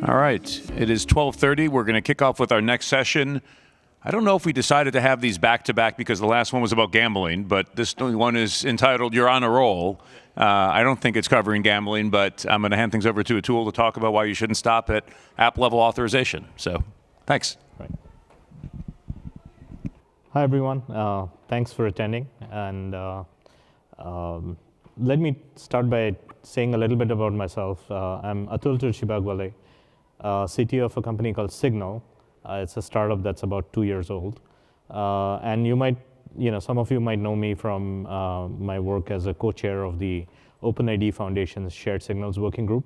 All right, it is 12:30. We're going to kick off with our next session. I don't know if we decided to have these back-to-back because the last one was about gambling, but this one is entitled You're on a Roll. I don't think it's covering gambling, but I'm going to hand things over to Atul to talk about why you shouldn't stop at app-level authorization. So, thanks. Right. Hi, everyone. Thanks for attending. And let me start by saying a little bit about myself. I'm Atul Turchibagwale, CTO of a company called Signal. It's a startup that's about 2 years old. And you might, some of you might know me from my work as a co-chair of the OpenID Foundation's Shared Signals Working Group,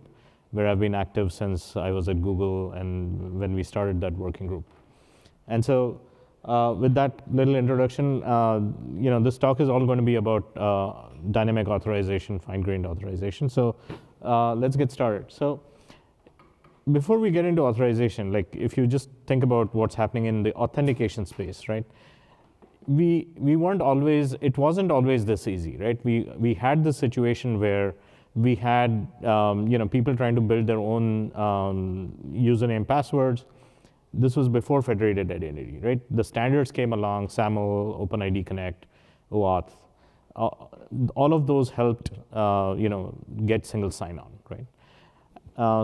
where I've been active since I was at Google and when we started that working group. And so with that little introduction, this talk is all going to be about dynamic authorization, fine-grained authorization. So let's get started. So before we get into authorization, like if you just think about what's happening in the authentication space, right? We weren't always, it wasn't always this easy, right? We had this situation where we had people trying to build their own username passwords. This was before federated identity, right? The standards came along, SAML, OpenID Connect, OAuth. All of those helped get single sign-on, right?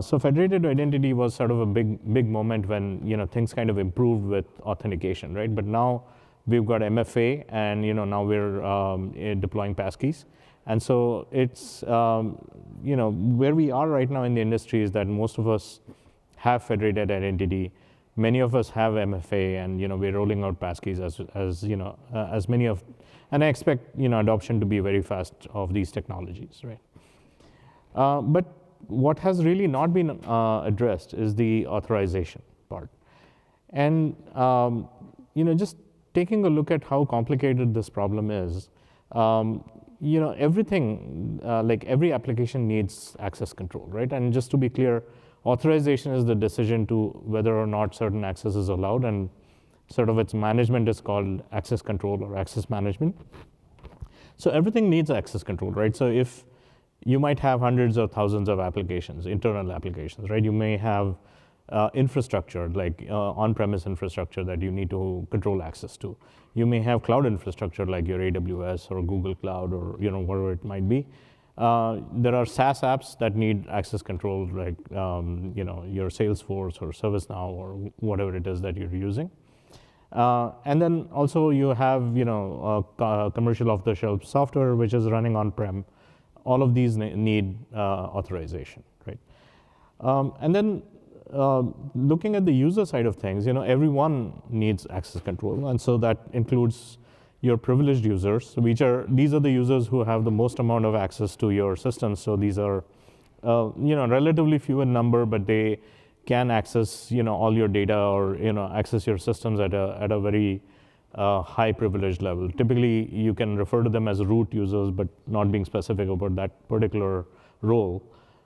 So federated identity was sort of a big moment when things kind of improved with authentication, right? But now we've got MFA, and now we're deploying passkeys, and so it's where we are right now in the industry is that most of us have federated identity. Many of us have MFA, and we're rolling out passkeys as many of, and I expect adoption to be very fast of these technologies, right? But what has really not been addressed is the authorization part. And just taking a look at how complicated this problem is, everything, like every application needs access control, right? And just to be clear, authorization is the decision to whether or not certain access is allowed, and sort of its management is called access control or access management. So everything needs access control, right? So if you might have hundreds or thousands of applications, internal applications, right? You may have infrastructure, like on-premise infrastructure that you need to control access to. You may have cloud infrastructure like your AWS or Google Cloud or whatever it might be. There are SaaS apps that need access control, like your Salesforce or ServiceNow or whatever it is that you're using. And then also you have commercial off-the-shelf software which is running on-prem. All of these need authorization, right? And then looking at the user side of things, everyone needs access control, and so that includes your privileged users, these are the users who have the most amount of access to your system. So these are relatively few in number, but they can access all your data or access your systems at a very high privilege level. Typically, you can refer to them as root users, but not being specific about that particular role.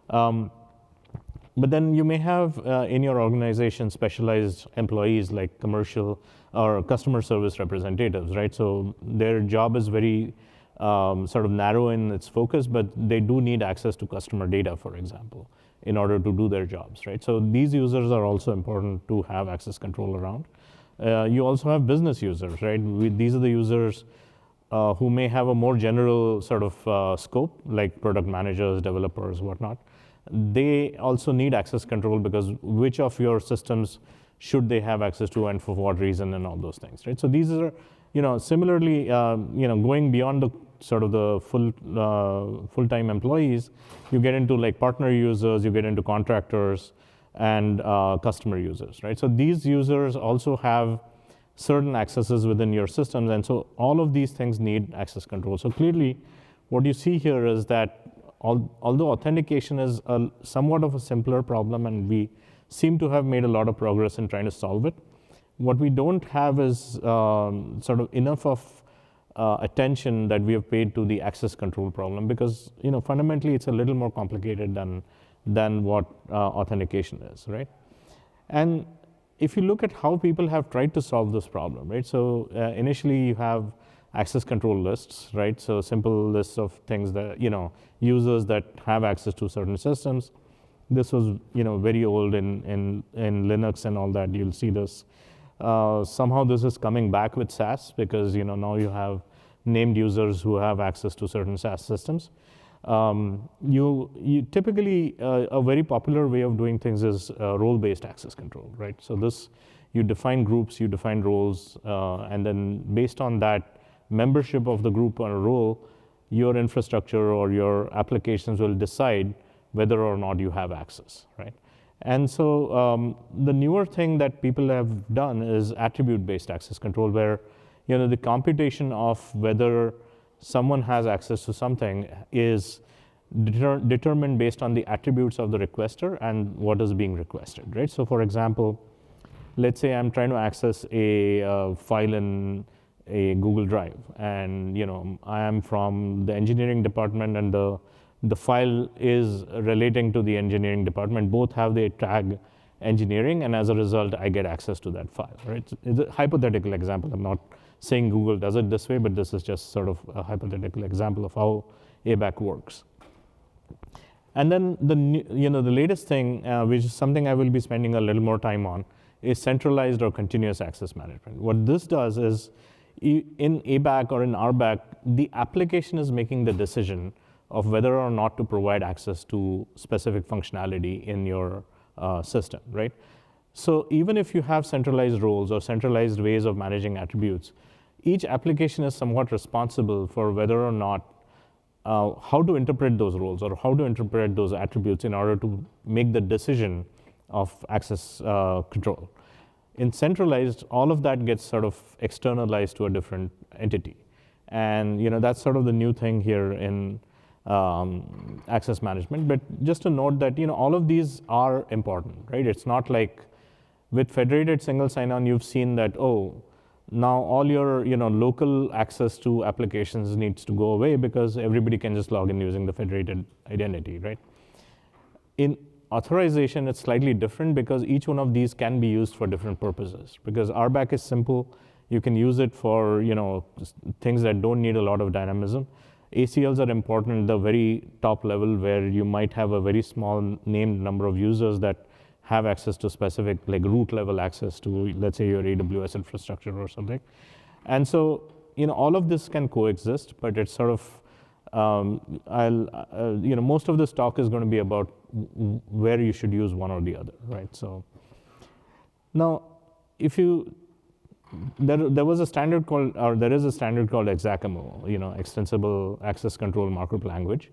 But then you may have in your organization specialized employees like commercial or customer service representatives, right? So their job is very sort of narrow in its focus, but they do need access to customer data, for example, in order to do their jobs, right? So these users are also important to have access control around. You also have business users, right? These are the users who may have a more general sort of scope, like product managers, developers, whatnot. They also need access control because which of your systems should they have access to and for what reason and all those things, right? So these are, similarly, going beyond the sort of the full-time employees, you get into like partner users, you get into contractors, and customer users, right? So these users also have certain accesses within your systems, and so all of these things need access control. So clearly, what you see here is that although authentication is somewhat of a simpler problem, and we seem to have made a lot of progress in trying to solve it, what we don't have is sort of enough of attention that we have paid to the access control problem, because fundamentally it's a little more complicated than what authentication is, right? And if you look at how people have tried to solve this problem, right? So initially you have access control lists, right? So simple lists of things that, users that have access to certain systems. This was very old in Linux and all that. You'll see this. Somehow this is coming back with SaaS because now you have named users who have access to certain SaaS systems. You typically a very popular way of doing things is role-based access control, right? So this, you define groups, you define roles, and then based on that membership of the group or role, your infrastructure or your applications will decide whether or not you have access, right? And so the newer thing that people have done is attribute-based access control, where the computation of whether someone has access to something is determined based on the attributes of the requester and what is being requested, right? So for example, let's say I'm trying to access a file in a Google Drive, and I am from the engineering department, and the file is relating to the engineering department. Both have the tag engineering, and as a result, I get access to that file, right? It's a hypothetical example. I'm not saying Google does it this way, but this is just sort of a hypothetical example of how ABAC works. And then the latest thing, which is something I will be spending a little more time on, is centralized or continuous access management. What this does is, in ABAC or in RBAC, the application is making the decision of whether or not to provide access to specific functionality in your system, right? So even if you have centralized roles or centralized ways of managing attributes, each application is somewhat responsible for whether or not how to interpret those roles or how to interpret those attributes in order to make the decision of access control. In centralized, all of that gets sort of externalized to a different entity. And that's sort of the new thing here in access management. But just to note that all of these are important, right? It's not like with federated single sign-on, you've seen that, oh, now all your local access to applications needs to go away because everybody can just log in using the federated identity, right? In authorization, it's slightly different because each one of these can be used for different purposes. Because RBAC is simple, you can use it for things that don't need a lot of dynamism. ACLs are important at the very top level, where you might have a very small named number of users that have access to specific, like root level access to, let's say, your AWS infrastructure or something. And so, all of this can coexist, but it's sort of, most of this talk is going to be about where you should use one or the other, right? So now, if you, there was a standard called, or there is a standard called XACML, Extensible Access Control Markup Language.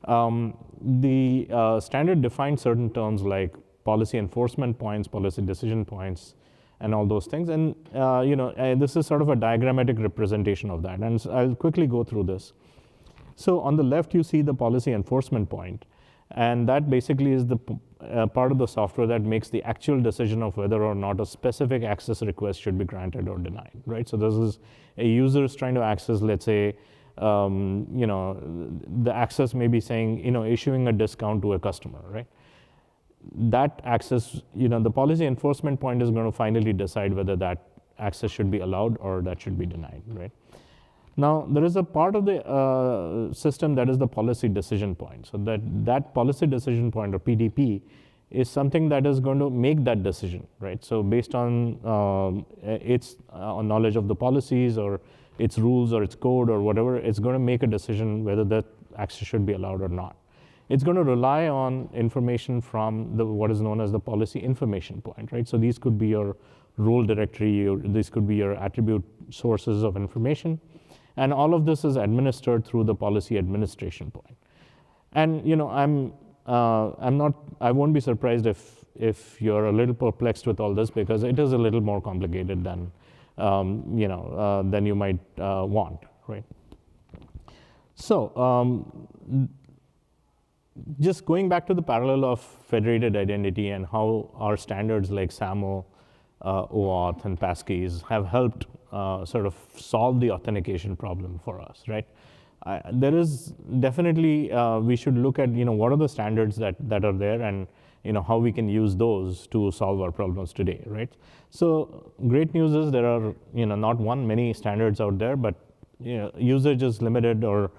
The standard defines certain terms like policy enforcement points, policy decision points, and all those things. And this is sort of a diagrammatic representation of that. And so I'll quickly go through this. So on the left, you see the policy enforcement point. And that basically is the part of the software that makes the actual decision of whether or not a specific access request should be granted or denied, right? So this is a user is trying to access, let's say, the access may be saying, issuing a discount to a customer, right? That access, the policy enforcement point is going to finally decide whether that access should be allowed or that should be denied, right? Now, there is a part of the system that is the policy decision point. So that policy decision point, or PDP, is something that is going to make that decision, right? So based on its knowledge of the policies or its rules or its code or whatever, it's going to make a decision whether that access should be allowed or not. It's going to rely on information from what is known as the policy information point, right? So these could be your role directory, or these could be your attribute sources of information. And all of this is administered through the policy administration point. And I won't be surprised if you're a little perplexed with all this, because it is a little more complicated than you might want, right? So just going back to the parallel of federated identity and how our standards like SAML, OAuth, and passkeys have helped sort of solve the authentication problem for us, right? There is definitely, we should look at, what are the standards that are there, and, how we can use those to solve our problems today, right? So great news is there are, not many standards out there, but, usage is limited, or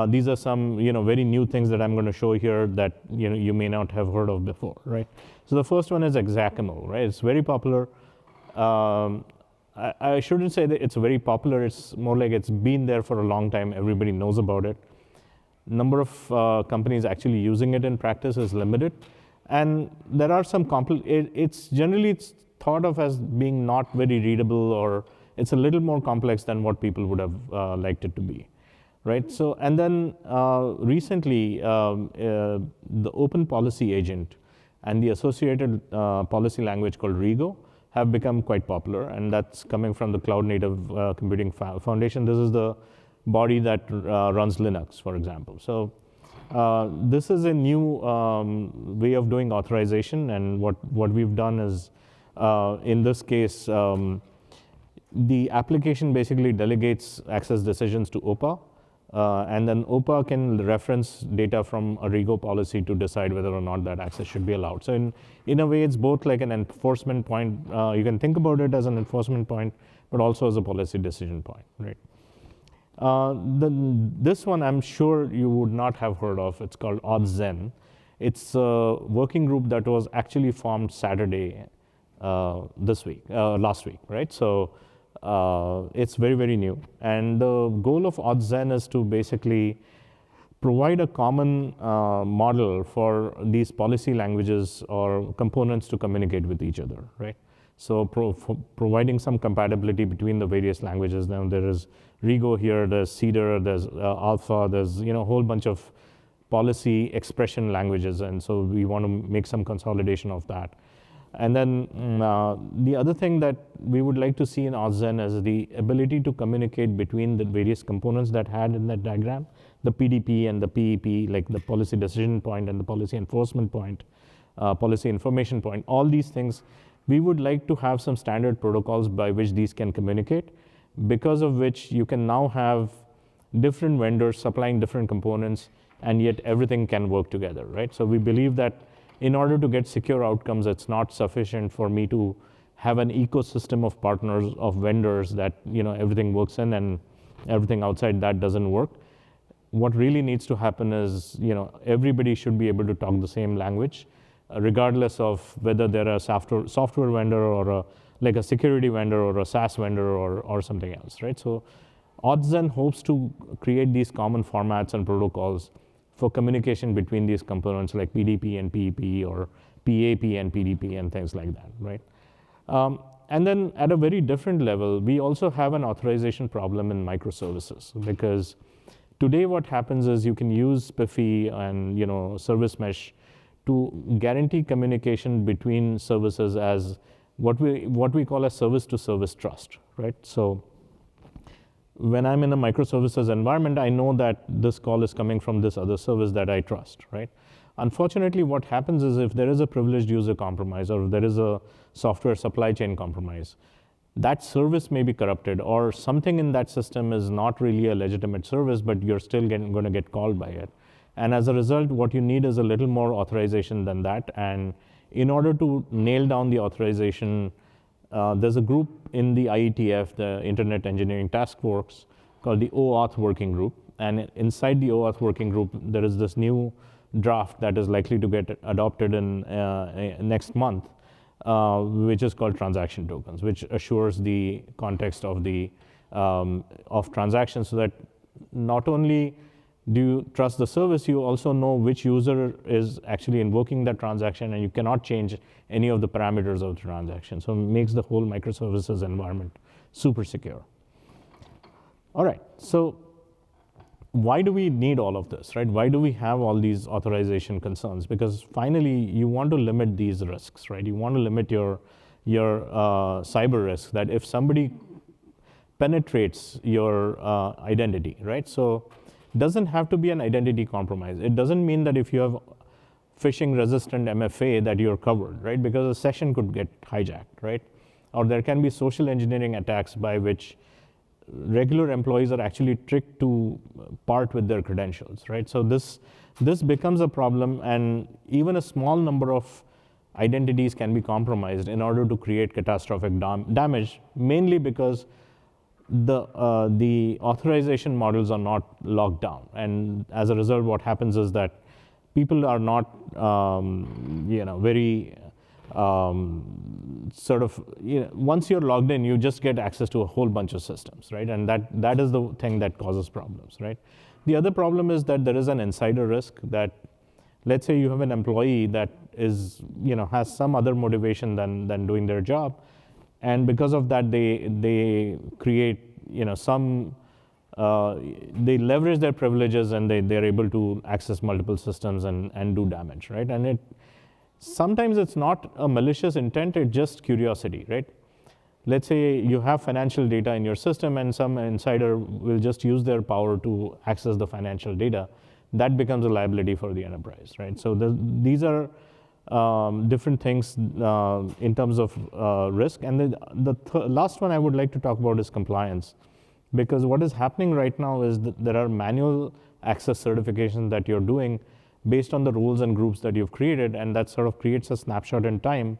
These are some very new things that I'm going to show here that you may not have heard of before, right? So the first one is Hexacamal, right? It's very popular. I shouldn't say that it's very popular. It's more like it's been there for a long time. Everybody knows about it. Number of companies actually using it in practice is limited, and there are some it's generally thought of as being not very readable, or it's a little more complex than what people would have liked it to be, right? So, and then recently, the Open Policy Agent and the associated policy language called Rego have become quite popular, and that's coming from the Cloud Native Computing Foundation. This is the body that runs Linux, for example. So this is a new way of doing authorization, and what we've done is, in this case, the application basically delegates access decisions to OPA, and then OPA can reference data from a Rego policy to decide whether or not that access should be allowed. So in a way, it's both like an enforcement point. You can think about it as an enforcement point, but also as a policy decision point, right? This one I'm sure you would not have heard of. It's called Authzen. It's a working group that was actually formed Saturday last week, right? So it's very, very new. And the goal of Authzen is to basically provide a common model for these policy languages or components to communicate with each other, right? So providing some compatibility between the various languages. Now there is Rego here, there's Cedar, there's Alpha, there's a whole bunch of policy expression languages, and so we want to make some consolidation of that. And then the other thing that we would like to see in Authzen is the ability to communicate between the various components that had in that diagram, the PDP and the PEP, like the policy decision point and the policy enforcement point, policy information point, all these things. We would like to have some standard protocols by which these can communicate, because of which you can now have different vendors supplying different components, and yet everything can work together, right? So we believe that in order to get secure outcomes, it's not sufficient for me to have an ecosystem of partners, of vendors that everything works in and everything outside that doesn't work. What really needs to happen is everybody should be able to talk the same language, regardless of whether they're a software vendor or like a security vendor or a SaaS vendor or something else, right? So Authzen hopes to create these common formats and protocols for communication between these components like PDP and PEP or PAP and PDP and things like that, right? And then at a very different level, we also have an authorization problem in microservices, because today what happens is you can use SPIFFE and service mesh to guarantee communication between services as what we call a service-to-service trust, right? So when I'm in a microservices environment, I know that this call is coming from this other service that I trust, right? Unfortunately, what happens is if there is a privileged user compromise or if there is a software supply chain compromise, that service may be corrupted, or something in that system is not really a legitimate service, but you're still going to get called by it. And as a result, what you need is a little more authorization than that. And in order to nail down the authorization, there's a group in the IETF, the Internet Engineering Task Force, called the OAuth Working Group. And inside the OAuth Working Group, there is this new draft that is likely to get adopted in next month, which is called transaction tokens, which assures the context of the of transactions, so that not only do you trust the service, you also know which user is actually invoking that transaction, and you cannot change any of the parameters of the transaction. So it makes the whole microservices environment super secure. All right, so why do we need all of this, right? Why do we have all these authorization concerns? Because finally, you want to limit these risks, right? You want to limit your cyber risk, that if somebody penetrates your identity, right? So it doesn't have to be an identity compromise. It doesn't mean that if you have phishing resistant MFA that you're covered, right? Because a session could get hijacked, right? Or there can be social engineering attacks by which regular employees are actually tricked to part with their credentials, right? So this becomes a problem, and even a small number of identities can be compromised in order to create catastrophic damage, mainly because the authorization models are not locked down, and as a result, what happens is that people are not, very sort of, once you're logged in, you just get access to a whole bunch of systems, right? And that is the thing that causes problems, right? The other problem is that there is an insider risk that, let's say you have an employee that is, has some other motivation than doing their job, and because of that, they create, they leverage their privileges, and they're able to access multiple systems and do damage, right? And sometimes it's not a malicious intent, it's just curiosity, right? Let's say you have financial data in your system and some insider will just use their power to access the financial data. That becomes a liability for the enterprise, right? So these are different things in terms of risk. And the last one I would like to talk about is compliance. Because what is happening right now is that there are manual access certifications that you're doing based on the rules and groups that you've created, and that sort of creates a snapshot in time.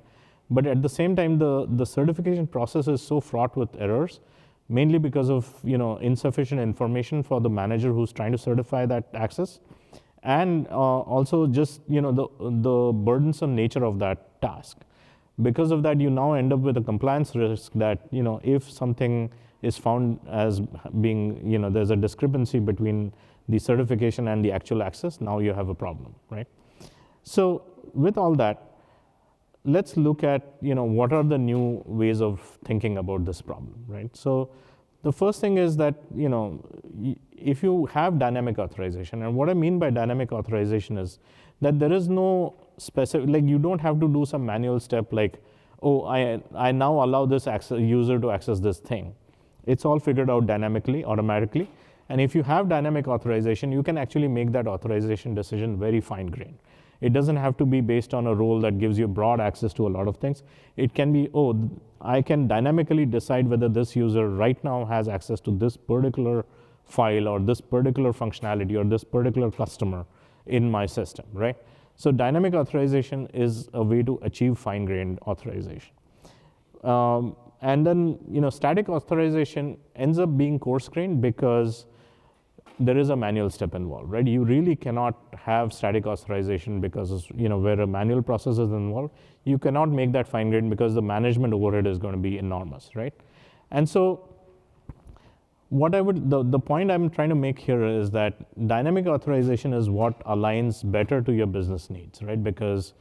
But at the same time, the certification process is so fraught with errors, mainly because of insufficient information for the manager who's trying to certify that access, and also just the burdensome nature of that task. Because of that, you now end up with a compliance risk that if something is found as being there's a discrepancy between the certification and the actual access, now you have a problem, right? So with all that, let's look at what are the new ways of thinking about this problem, right? So the first thing is that if you have dynamic authorization, and what I mean by dynamic authorization is that there is no specific, like you don't have to do some manual step like, oh, I now allow this user to access this thing. It's all figured out dynamically, automatically. And if you have dynamic authorization, you can actually make that authorization decision very fine-grained. It doesn't have to be based on a role that gives you broad access to a lot of things. It can be, oh, I can dynamically decide whether this user right now has access to this particular file or this particular functionality or this particular customer in my system, right? So dynamic authorization is a way to achieve fine-grained authorization. And then, static authorization ends up being coarse-grained because there is a manual step involved, right? You really cannot have static authorization because, where a manual process is involved, you cannot make that fine-grained because the management overhead is going to be enormous, right? And so the point I'm trying to make here is that dynamic authorization is what aligns better to your business needs, right? Because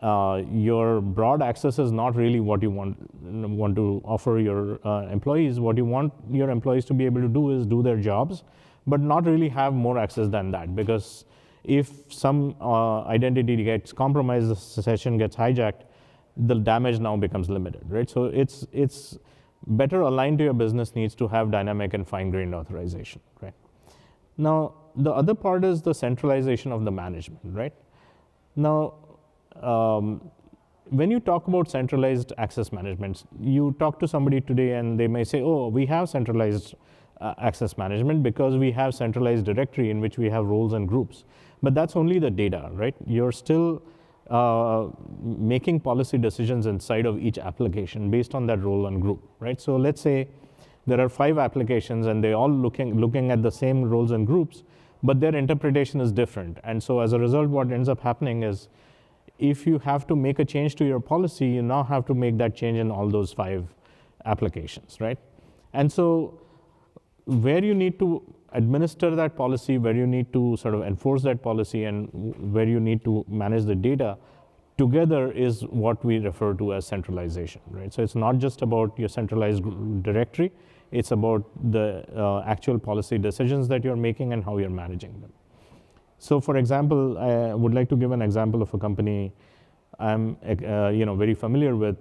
your broad access is not really what you want to offer your employees. What you want your employees to be able to do is do their jobs, but not really have more access than that. Because if some identity gets compromised, the session gets hijacked, the damage now becomes limited, right? So it's better aligned to your business needs to have dynamic and fine-grained authorization, right? Now, the other part is the centralization of the management, right? Now, when you talk about centralized access management, you talk to somebody today and they may say, oh, we have centralized access management because we have centralized directory in which we have roles and groups. But that's only the data, right? You're still making policy decisions inside of each application based on that role and group, right? So let's say there are 5 applications and they're all looking at the same roles and groups, but their interpretation is different. And so as a result, what ends up happening is if you have to make a change to your policy, you now have to make that change in all those 5 applications, right? And so where you need to administer that policy, where you need to sort of enforce that policy, and where you need to manage the data together is what we refer to as centralization, right? So it's not just about your centralized directory, it's about the actual policy decisions that you're making and how you're managing them. So for example, I would like to give an example of a company I'm very familiar with.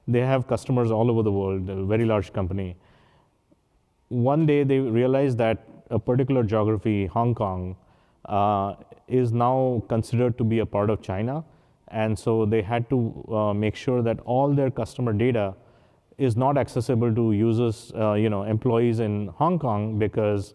They have customers all over the world, a very large company. One day they realized that a particular geography, Hong Kong, is now considered to be a part of China. And so they had to make sure that all their customer data is not accessible to users, employees in Hong Kong, because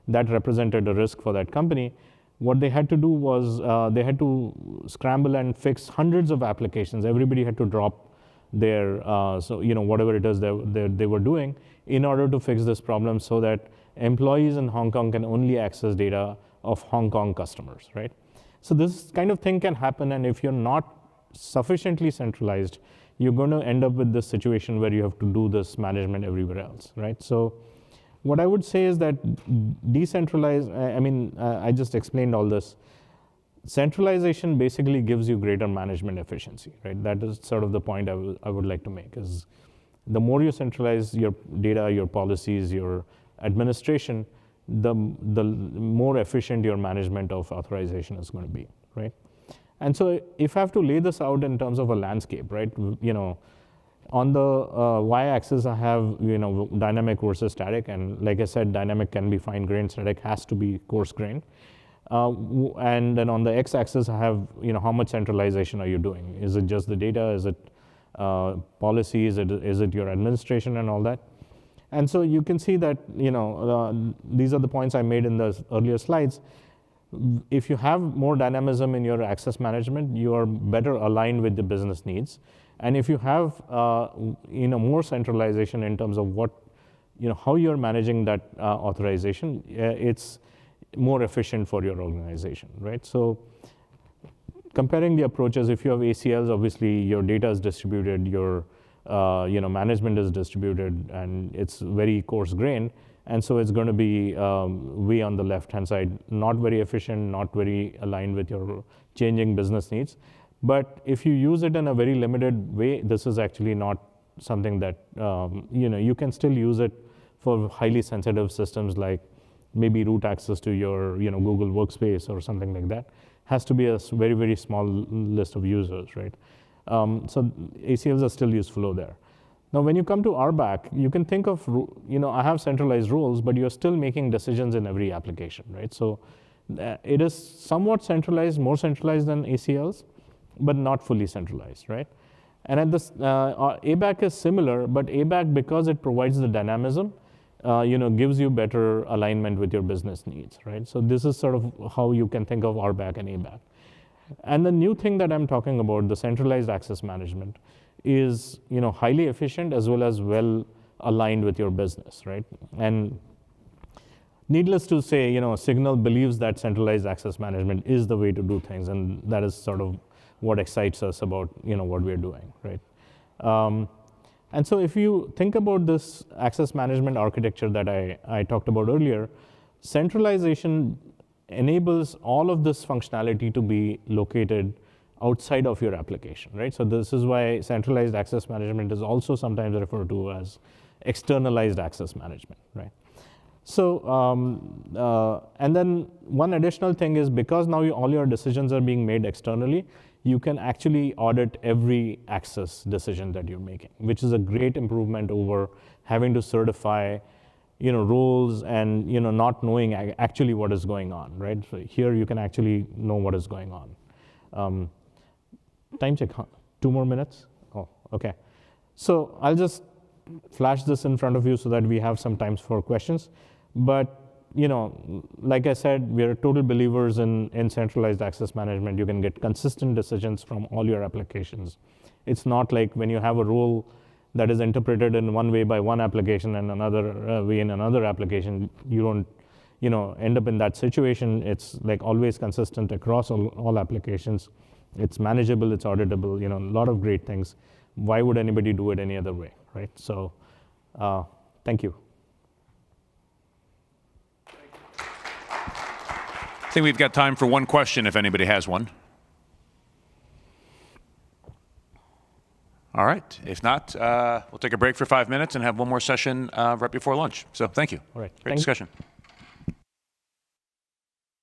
that represented a risk for that company. What they had to do was they had to scramble and fix hundreds of applications. Everybody had to drop their, whatever it is they were doing in order to fix this problem so that employees in Hong Kong can only access data of Hong Kong customers, right? So this kind of thing can happen, and if you're not sufficiently centralized, you're going to end up with this situation where you have to do this management everywhere else, right? So what I would say is that decentralized, I just explained all this. Centralization basically gives you greater management efficiency, right? That is sort of the point I would like to make, is the more you centralize your data, your policies, your administration, the more efficient your management of authorization is going to be, right? And so if I have to lay this out in terms of a landscape, right? On the y-axis, I have dynamic versus static, and like I said, dynamic can be fine-grained, static has to be coarse-grained. And then on the x-axis, I have how much centralization are you doing? Is it just the data? Is it policies? Is it your administration and all that? And so you can see that these are the points I made in the earlier slides. If you have more dynamism in your access management, you are better aligned with the business needs. And if you have more centralization in terms of what how you're managing that authorization, it's more efficient for your organization, right? So comparing the approaches, if you have ACLs, obviously your data is distributed, your management is distributed, and it's very coarse-grained. And so it's going to be way on the left-hand side, not very efficient, not very aligned with your changing business needs. But if you use it in a very limited way, this is actually not something that, you can still use it for highly sensitive systems like maybe root access to your Google Workspace or something like that. Has to be a very, very small list of users, right? So ACLs are still useful there. Now, when you come to RBAC, you can think of, I have centralized rules, but you're still making decisions in every application, right? So it is somewhat centralized, more centralized than ACLs, but not fully centralized, right? And at this, ABAC is similar, but ABAC, because it provides the dynamism, gives you better alignment with your business needs, right? So this is sort of how you can think of RBAC and ABAC. And the new thing that I'm talking about, the centralized access management, is highly efficient as well aligned with your business, right? And needless to say, Signal believes that centralized access management is the way to do things, and that is sort of what excites us about what we're doing, right? And so if you think about this access management architecture that I talked about earlier, centralization enables all of this functionality to be located outside of your application, right? So this is why centralized access management is also sometimes referred to as externalized access management, right? So, and then one additional thing is, because now all your decisions are being made externally, you can actually audit every access decision that you're making, which is a great improvement over having to certify roles and not knowing actually what is going on, right? So here you can actually know what is going on. Time check, 2 more minutes? Oh, okay. So I'll just flash this in front of you so that we have some time for questions. But like I said, we are total believers in centralized access management. You can get consistent decisions from all your applications. It's not like when you have a rule that is interpreted in one way by one application and another way in another application, you don't end up in that situation. It's like always consistent across all applications. It's manageable, it's auditable, a lot of great things. Why would anybody do it any other way, right? So thank you. I think we've got time for one question if anybody has one. All right. If not, we'll take a break for 5 minutes and have one more session right before lunch. So thank you. All right. Great discussion.